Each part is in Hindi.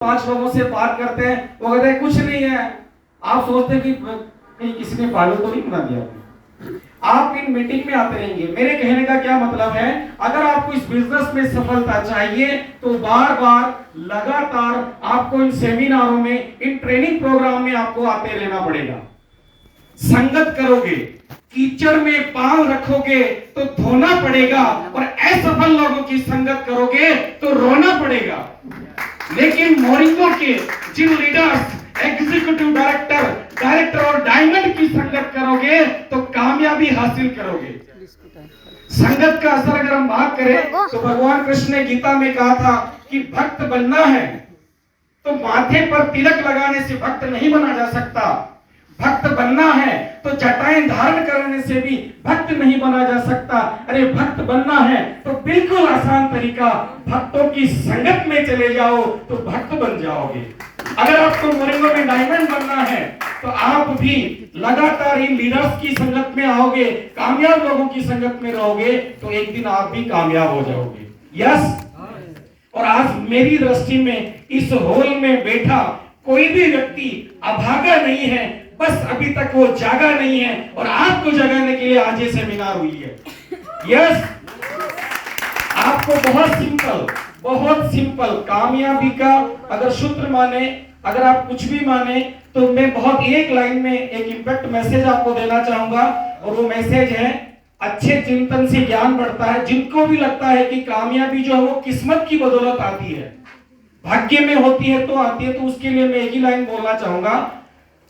5 लोगों से बात करते हैं, वो कहते हैं कुछ नहीं है। आप सोचते हैं कि कहीं किसी ने पागल तो नहीं बना दिया। आप इन मीटिंग में आते रहेंगे। मेरे कहने का क्या मतलब है, अगर आपको इस बिजनेस में सफलता चाहिए तो बार बार लगातार आपको इन सेमिनारों में, इन ट्रेनिंग प्रोग्राम में आपको आते रहना पड़ेगा। संगत करोगे, कीचड़ में पांव रखोगे तो धोना पड़ेगा, और असफल लोगों की संगत करोगे तो रोना पड़ेगा। लेकिन मोरिंगो के जिन लीडर्स, एग्जीक्यूटिव डायरेक्टर और डायमंड की संगत करोगे तो कामयाबी हासिल करोगे। संगत का असर अगर हम बात करें तो भगवान कृष्ण ने गीता में कहा था कि भक्त बनना है तो माथे पर तिलक लगाने से भक्त नहीं बना जा सकता। भक्त बनना है तो जटाएं धारण करने से भी भक्त नहीं बना जा सकता। अरे भक्त बनना है तो बिल्कुल आसान तरीका, भक्तों की संगत में चले जाओ तो भक्त बन जाओगे। अगर आपको मोरिंगो में डायमंड बनना है तो आप भी लगातार इन लीडर्स की संगत में आओगे, कामयाब लोगों की संगत में रहोगे तो एक दिन आप भी कामयाब हो जाओगे। यस। और आज मेरी दृष्टि में इस हॉल में बैठा कोई भी व्यक्ति अभागा नहीं है, बस अभी तक वो जागा नहीं है, और आपको जगाने के लिए आज ये सेमिनार हुई है। यस। आपको बहुत सिंपल कामयाबी का अगर सूत्र माने, अगर आप कुछ भी माने, तो मैं बहुत एक लाइन में एक इंपैक्ट मैसेज आपको देना चाहूंगा, और वो मैसेज है, अच्छे चिंतन से ज्ञान बढ़ता है। जिनको भी लगता है कि कामयाबी जो है वो किस्मत की बदौलत आती है, भाग्य में होती है तो आती है, तो उसके लिए मैं एक ही लाइन बोलना चाहूंगा,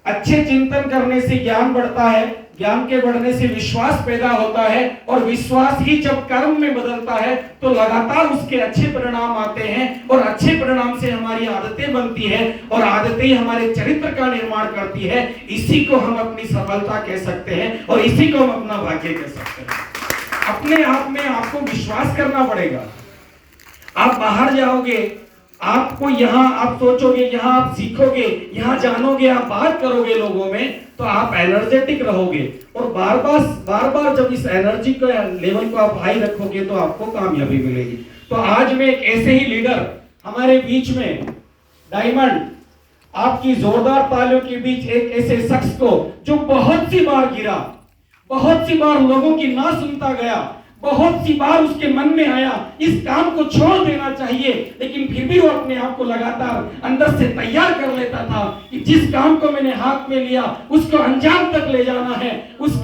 अच्छे चिंतन करने से ज्ञान बढ़ता है, ज्ञान के बढ़ने से विश्वास पैदा होता है, और विश्वास ही जब कर्म में बदलता है तो लगातार उसके अच्छे परिणाम आते हैं, और अच्छे परिणाम से हमारी आदतें बनती है, और आदतें हमारे चरित्र का निर्माण करती है। इसी को हम अपनी सफलता कह सकते हैं, और इसी को हम अपना भाग्य कह सकते हैं। अपने आप में आपको विश्वास करना पड़ेगा। आप बाहर जाओगे, आपको यहाँ आप सोचोगे, यहाँ आप सीखोगे, यहाँ जानोगे, आप बात करोगे लोगों में, तो आप एनर्जेटिक रहोगे, और बार बार जब इस एनर्जी का लेवल को आप हाई रखोगे तो आपको कामयाबी मिलेगी। तो आज में एक ऐसे ही लीडर हमारे बीच में, डायमंड, आपकी जोरदार तालियों के बीच एक ऐसे शख्स को जो बहुत सी बार गिरा, बहुत सी बार लोगों की ना सुनता गया, बहुत सी बार उसके मन में आया इस काम को छोड़ देना चाहिए, लेकिन फिर भी वो अपने आप को लगातार अंदर से तैयार कर लेता था कि जिस काम को मैंने हाथ में लिया उसको अंजाम तक ले जाना है। उस